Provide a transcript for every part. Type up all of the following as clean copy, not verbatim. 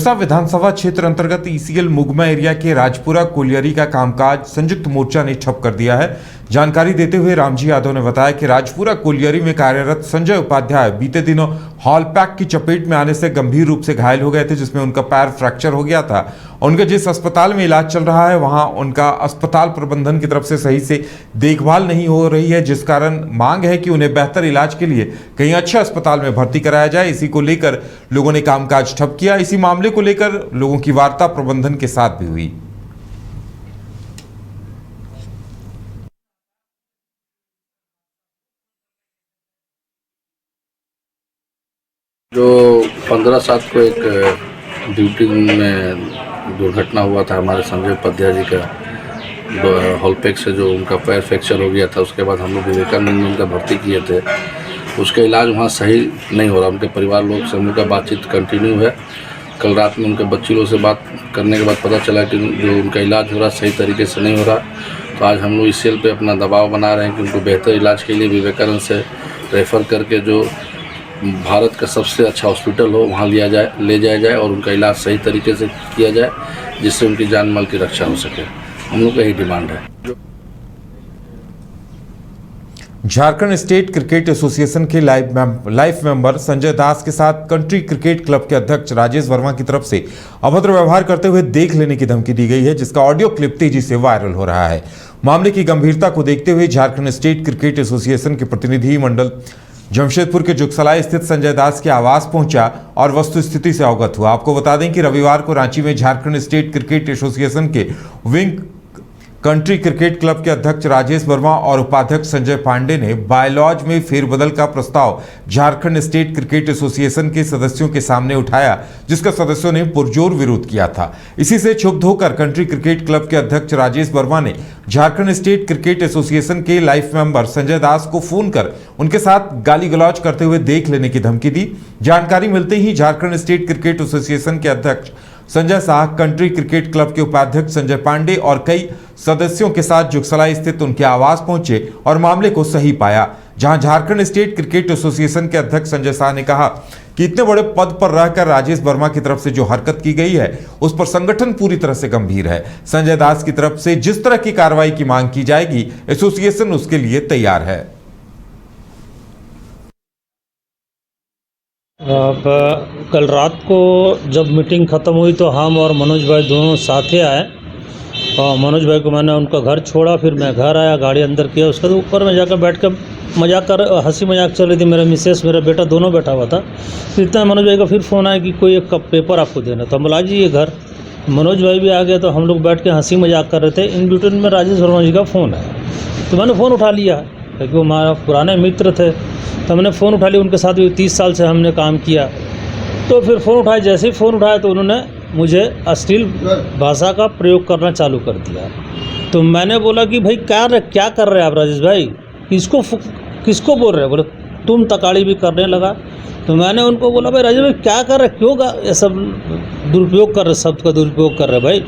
दक्षता विधानसभा क्षेत्र अंतर्गत ईसीएल मुगमा एरिया के राजपुरा कोलियरी का कामकाज संयुक्त मोर्चा ने ठप कर दिया है। जानकारी देते हुए रामजी यादव ने बताया कि राजपुरा कोलियरी में कार्यरत संजय उपाध्याय बीते दिनों हॉल पैक की चपेट में आने से गंभीर रूप से घायल हो गए थे, जिसमें उनका पैर फ्रैक्चर हो गया था। उनका जिस अस्पताल में इलाज चल रहा है वहां उनका अस्पताल प्रबंधन की तरफ से सही से देखभाल नहीं हो रही है, जिस कारण मांग है कि उन्हें बेहतर इलाज के लिए कहीं अच्छे अस्पताल में भर्ती कराया जाए। इसी को लेकर लोगों ने कामकाज ठप किया। इसी मामले को लेकर लोगों की वार्ता प्रबंधन के साथ भी हुई। जो 15/7 को एक ड्यूटी में दुर्घटना हुआ था हमारे संजय उपाध्याय जी का हॉलपैक से, जो उनका पैर फ्रैक्चर हो गया था। उसके बाद हम लोग विवेकानंद में उनका भर्ती किए थे। उसका इलाज वहाँ सही नहीं हो रहा। उनके परिवार लोग से हम लोग का बातचीत कंटिन्यू है। कल रात में उनके बच्ची लोग से बात करने के बाद पता चला कि जो उनका इलाज हो रहा सही तरीके से नहीं हो रहा। तो आज हम लोग इस सेल पे अपना दबाव बना रहे हैं कि उनको बेहतर इलाज के लिए विवेकानंद से रेफ़र करके जो भारत का सबसे अच्छा हॉस्पिटल हो वहाँ ले जाया जाए और उनका इलाज सही तरीके से किया जाए, जिससे उनकी जान माल की रक्षा हो सके। हम लोग का यही डिमांड है। झारखंड स्टेट क्रिकेट एसोसिएशन के लाइफ मेंबर संजय दास के साथ कंट्री क्रिकेट क्लब के अध्यक्ष राजेश वर्मा की तरफ से अभद्र व्यवहार करते हुए देख लेने की धमकी दी गई है, जिसका ऑडियो क्लिप तेजी से वायरल हो रहा है। मामले की गंभीरता को देखते हुए झारखंड स्टेट क्रिकेट एसोसिएशन के प्रतिनिधि मंडल जमशेदपुर के जुगसलाई स्थित संजय दास के आवास पहुंचा और वस्तुस्थिति से अवगत हुआ। आपको बता दें कि रविवार को रांची में झारखंड स्टेट क्रिकेट एसोसिएशन के विंग कंट्री क्रिकेट क्लब के अध्यक्ष राजेश वर्मा और उपाध्यक्ष संजय पांडे ने बायलॉज में फेरबदल का प्रस्ताव झारखंड स्टेट क्रिकेट एसोसिएशन के सदस्यों के सामने उठाया, जिसका सदस्यों ने पुरजोर विरोध किया था। इसी से क्षुब्ध होकर कंट्री क्रिकेट क्लब के अध्यक्ष राजेश वर्मा ने झारखंड स्टेट क्रिकेट एसोसिएशन के लाइफ मेंबर संजय दास को फोन कर उनके साथ गाली गलौज करते हुए देख लेने की धमकी दी। जानकारी मिलते ही झारखंड स्टेट क्रिकेट एसोसिएशन के अध्यक्ष Sanjay Shah, country cricket club के उपाध्यक्ष संजय पांडे और कई सदस्यों के साथ जुगसलाई स्थित उनके आवास पहुंचे और मामले को सही पाया। जहां झारखंड स्टेट क्रिकेट एसोसिएशन के अध्यक्ष संजय शाह ने कहा कि इतने बड़े पद पर रहकर राजेश वर्मा की तरफ से जो हरकत की गई है उस पर संगठन पूरी तरह से गंभीर है। संजय दास की तरफ से जिस तरह की कार्रवाई की मांग की जाएगी, एसोसिएशन उसके लिए तैयार है। अब कल रात को जब मीटिंग ख़त्म हुई तो हम और मनोज भाई दोनों साथ ही आए और मनोज भाई को मैंने उनका घर छोड़ा, फिर मैं घर आया, गाड़ी अंदर किया। उसके बाद ऊपर में जाकर बैठ कर मजाक कर हंसी मजाक चल रही थी। मेरा मिसेस मेरा बेटा दोनों बैठा हुआ था। फिर इतना मनोज भाई का फिर फ़ोन आया कि कोई एक कप पेपर आपको देना। तो हम बोला जी ये घर। मनोज भाई भी आ गया तो हम लोग बैठ के हंसी मजाक कर रहे थे। इन बिटवीन में राजेश वर्मा जी का फ़ोन आया तो मैंने फ़ोन उठा लिया क्योंकि वो हमारा पुराने मित्र थे। तो मैंने फ़ोन उठा लिया। उनके साथ भी 30 साल से हमने काम किया। तो फिर फ़ोन उठाया, जैसे ही फ़ोन उठाया तो उन्होंने मुझे अश्लील भाषा का प्रयोग करना चालू कर दिया। तो मैंने बोला कि भाई क्या कर रहे हैं आप राजेश भाई, किसको बोल रहे हैं? बोले तुम तकाड़ी भी करने लगा। तो मैंने उनको बोला भाई राजेश भाई क्या कर रहे, क्यों ये सब दुरुपयोग कर रहे, शब्द का दुरुपयोग कर रहे भाई।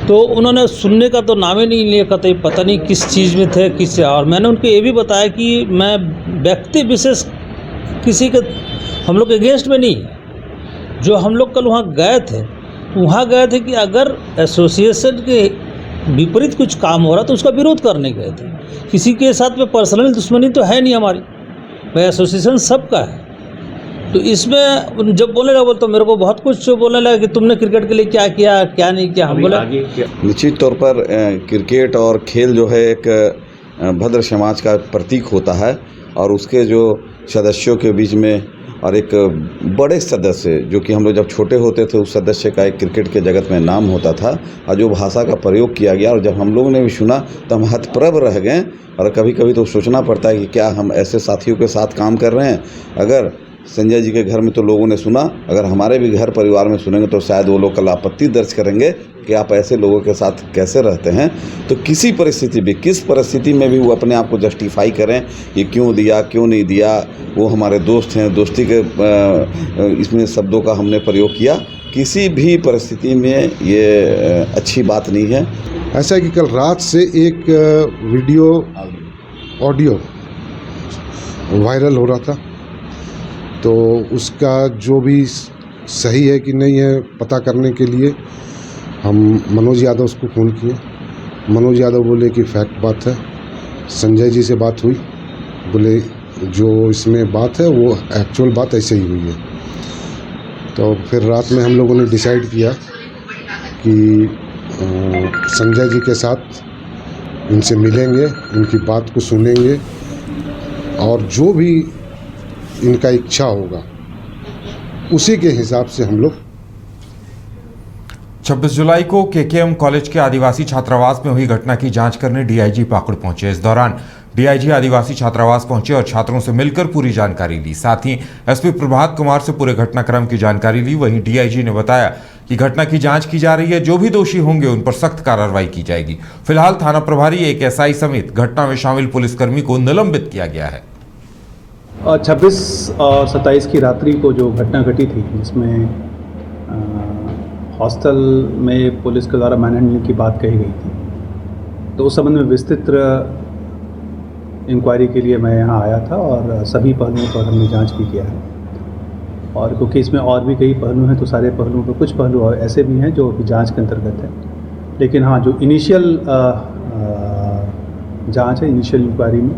तो उन्होंने सुनने का तो नाम ही नहीं लिया, कहते पता नहीं किस चीज़ में थे किस। और मैंने उनको ये भी बताया कि मैं व्यक्ति विशेष किसी के हम लोग अगेंस्ट में नहीं है। जो हम लोग कल वहाँ गए थे कि अगर एसोसिएशन के विपरीत कुछ काम हो रहा तो उसका विरोध करने गए थे। किसी के साथ में पर्सनल दुश्मनी तो है नहीं हमारी, भाई एसोसिएशन सबका है। तो इसमें जब बोलने लगा तो मेरे को बहुत कुछ बोलने लगा कि तुमने क्रिकेट के लिए क्या किया क्या नहीं किया। हम बोले निश्चित तौर पर क्रिकेट और खेल जो है एक भद्र समाज का प्रतीक होता है और उसके जो सदस्यों के बीच में और एक बड़े सदस्य जो कि हम लोग जब छोटे होते थे उस सदस्य का एक क्रिकेट के जगत में नाम होता था और जो भाषा का प्रयोग किया गया और जब हम लोगों ने भी सुना तो हम हतप्रभ रह गए। और कभी कभी तो सोचना पड़ता है कि क्या हम ऐसे साथियों के साथ काम कर रहे हैं। अगर संजय जी के घर में तो लोगों ने सुना, अगर हमारे भी घर परिवार में सुनेंगे तो शायद वो लोग कल आपत्ति दर्ज करेंगे कि आप ऐसे लोगों के साथ कैसे रहते हैं। तो किसी परिस्थिति भी किस परिस्थिति में भी वो अपने आप को जस्टिफाई करें, ये क्यों दिया क्यों नहीं दिया, वो हमारे दोस्त हैं, दोस्ती के इसमें शब्दों का हमने प्रयोग किया। किसी भी परिस्थिति में ये अच्छी बात नहीं है। ऐसा है कि कल रात से एक वीडियो ऑडियो वायरल हो रहा था, तो उसका जो भी सही है कि नहीं है पता करने के लिए हम मनोज यादव को फ़ोन किए। मनोज यादव बोले कि फैक्ट बात है। संजय जी से बात हुई, बोले जो इसमें बात है वो एक्चुअल बात ऐसे ही हुई है। तो फिर रात में हम लोगों ने डिसाइड किया कि संजय जी के साथ इनसे मिलेंगे, इनकी बात को सुनेंगे और जो भी इनका इच्छा होगा उसी के हिसाब से हम लोग 26 जुलाई को केकेएम कॉलेज के आदिवासी छात्रावास में हुई घटना की जांच करने डीआईजी पाकुड़ पहुंचे। इस दौरान डीआईजी आदिवासी छात्रावास पहुंचे और छात्रों से मिलकर पूरी जानकारी ली। साथ ही एसपी प्रभात कुमार से पूरे घटनाक्रम की जानकारी ली। वहीं डीआईजी ने बताया कि घटना की जांच की जा रही है, जो भी दोषी होंगे उन पर सख्त कार्रवाई की जाएगी। फिलहाल थाना प्रभारी, एक एसआई समेत घटना में शामिल पुलिसकर्मी को निलंबित किया गया है। 26 और 27 की रात्रि को जो घटना घटी थी, जिसमें हॉस्टल में पुलिस के द्वारा मैनहैंडलिंग की बात कही गई थी, तो उस संबंध में विस्तृत इंक्वायरी के लिए मैं यहाँ आया था और सभी पहलुओं पर हमने जांच भी किया है। और क्योंकि इसमें और भी कई पहलू हैं, तो सारे पहलुओं पर कुछ पहलू और ऐसे भी हैं जो अभी जांच के अंतर्गत है। लेकिन हाँ, जो इनिशियल जांच है, इनिशियल इंक्वायरी में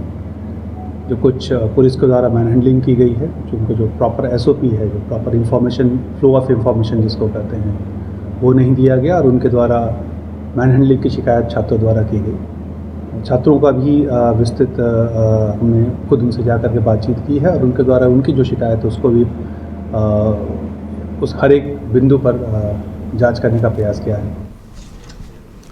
जो कुछ पुलिस के द्वारा मैन हैंडलिंग की गई है, जो प्रॉपर एसओपी है, जो proper information, flow of information जिसको कहते हैं, वो नहीं दिया गया और उनके द्वारा मैन हैंडलिंग की शिकायत छात्रों द्वारा की गई। छात्रों का भी विस्तृत हमने खुद उनसे जा कर के बातचीत की है और उनके द्वारा उनकी जो शिकायत है उसको भी उस हर एक बिंदु पर जांच करने का प्रयास किया है।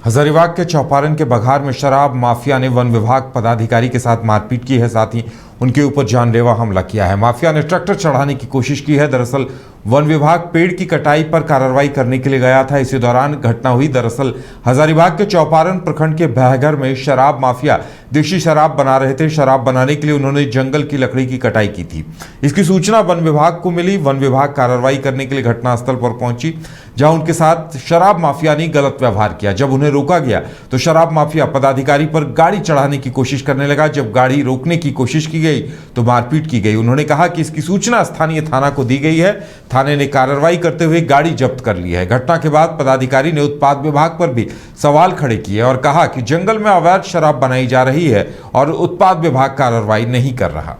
हजारीबाग के चौपारण के बघार में शराब माफिया ने वन विभाग पदाधिकारी के साथ मारपीट की है, साथ ही उनके ऊपर जानलेवा हमला किया है। माफिया ने ट्रैक्टर चढ़ाने की कोशिश की है। दरअसल वन विभाग पेड़ की कटाई पर कार्रवाई करने के लिए गया था। इसी दौरान घटना हुई। दरअसल हजारीबाग के चौपारण प्रखंड के बहघर में शराब माफिया देशी शराब बना रहे थे। शराब बनाने के लिए उन्होंने जंगल की लकड़ी की कटाई की थी। इसकी सूचना वन विभाग को मिली। वन विभाग कार्रवाई करने के लिए घटनास्थल पर पहुंची, जहां उनके साथ शराब माफिया ने गलत व्यवहार किया। जब उन्हें रोका गया तो शराब माफिया पदाधिकारी पर गाड़ी चढ़ाने की कोशिश करने लगा। जब गाड़ी रोकने की कोशिश की गई तो मारपीट की गई। उन्होंने कहा कि इसकी सूचना स्थानीय थाना को दी गई है। थाने ने कार्रवाई करते हुए गाड़ी जब्त कर ली है। घटना के बाद पदाधिकारी ने उत्पाद विभाग पर भी सवाल खड़े किए और कहा कि जंगल में अवैध शराब बनाई जा रही है और उत्पाद विभाग कार्रवाई नहीं कर रहा।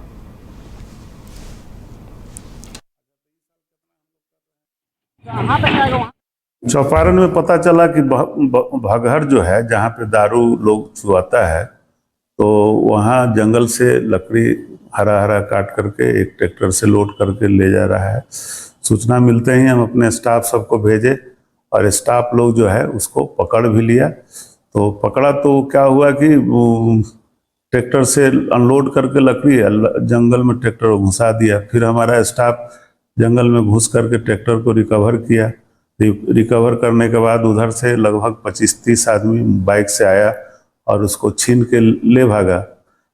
चौपारण में पता चला कि भगहर जो है, जहाँ पे दारू लोग चुआता है, तो वहाँ जंगल से लकड़ी हरा हरा काट करके एक ट्रैक्टर से लोड करके ले जा रहा है। सूचना मिलते ही हम अपने स्टाफ सबको भेजे और स्टाफ लोग जो है उसको पकड़ भी लिया। तो पकड़ा तो क्या हुआ कि ट्रैक्टर से अनलोड करके लकड़ी जंगल में ट्रैक्टर घुसा दिया। फिर हमारा स्टाफ जंगल में घुस करके ट्रैक्टर को रिकवर किया। रिकवर करने के बाद उधर से लगभग 25-30 आदमी बाइक से आया और उसको छीन के ले भागा।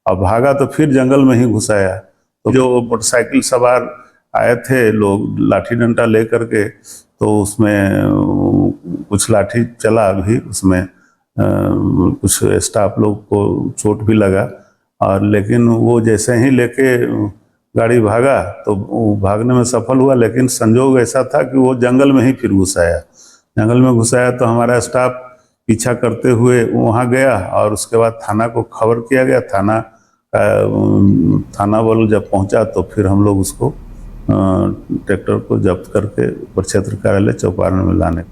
अब भागा तो फिर जंगल में ही घुसाया। तो जो मोटरसाइकिल सवार आए थे लोग लाठी डंडा ले करके, तो उसमें कुछ लाठी चला भी, उसमें कुछ स्टाफ लोग को चोट भी लगा। और लेकिन वो जैसे ही लेके गाड़ी भागा तो वो भागने में सफल हुआ, लेकिन संजोग ऐसा था कि वो जंगल में ही फिर घुसाया। जंगल में घुसाया तो हमारा स्टाफ पीछा करते हुए वहाँ गया और उसके बाद थाना को खबर किया गया। थाना वाला जब पहुँचा तो फिर हम लोग उसको ट्रैक्टर को जब्त करके प्रक्षेत्र कार्यालय चौपारण में लाने।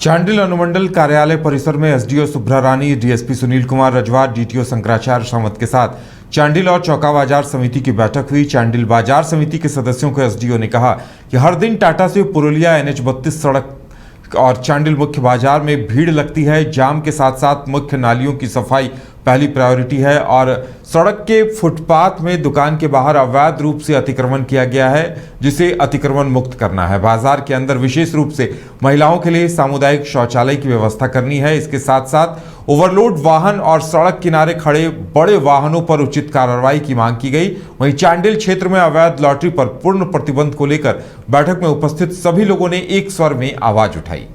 चांडिल अनुमंडल कार्यालय परिसर में एसडीओ सुभ्रा रानी, डीएसपी सुनील कुमार रजवार, डीटीओ शंकराचार्य सावंत के साथ चांडिल और चौका बाजार समिति की बैठक हुई। चांडिल बाजार समिति के सदस्यों को एसडीओ ने कहा कि हर दिन टाटा से पुरुलिया NH-32 सड़क और चांडिल मुख्य बाजार में भीड़ लगती है। जाम के साथ साथ मुख्य नालियों की सफाई पहली प्रायोरिटी है और सड़क के फुटपाथ में दुकान के बाहर अवैध रूप से अतिक्रमण किया गया है, जिसे अतिक्रमण मुक्त करना है। बाजार के अंदर विशेष रूप से महिलाओं के लिए सामुदायिक शौचालय की व्यवस्था करनी है। इसके साथ साथ ओवरलोड वाहन और सड़क किनारे खड़े बड़े वाहनों पर उचित कार्रवाई की मांग की गई। वहीं चांडिल क्षेत्र में अवैध लॉटरी पर पूर्ण प्रतिबंध को लेकर बैठक में उपस्थित सभी लोगों ने एक स्वर में आवाज उठाई।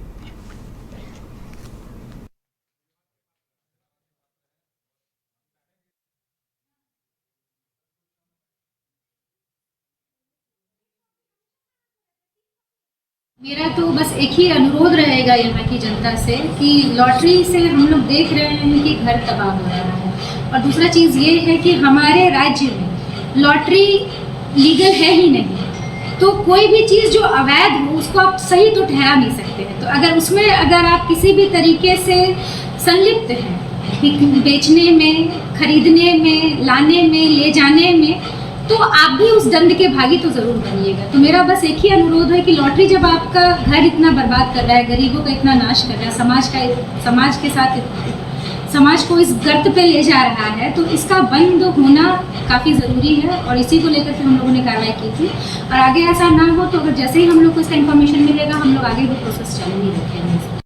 मेरा तो बस एक ही अनुरोध रहेगा यहाँ की जनता से कि लॉटरी से हम लोग देख रहे हैं कि घर तबाह हो रहा है, और दूसरा चीज़ ये है कि हमारे राज्य में लॉटरी लीगल है ही नहीं, तो कोई भी चीज़ जो अवैध हो उसको आप सही तो ठहरा नहीं सकते हैं। तो अगर उसमें अगर आप किसी भी तरीके से संलिप्त हैं बेचने में, खरीदने में, लाने में, ले जाने में, तो आप भी उस दंड के भागी तो ज़रूर बनिएगा। तो मेरा बस एक ही अनुरोध है कि लॉटरी जब आपका घर इतना बर्बाद कर रहा है, गरीबों का इतना नाश कर रहा है, समाज के साथ समाज को इस गर्त पे ले जा रहा है, तो इसका बंद होना काफ़ी ज़रूरी है, और इसी को लेकर के हम लोगों ने कार्रवाई की थी। और आगे ऐसा ना हो तो अगर जैसे ही हम लोग को इसका इन्फॉर्मेशन मिलेगा हम लोग आगे भी प्रोसेस चालू ही रखेंगे।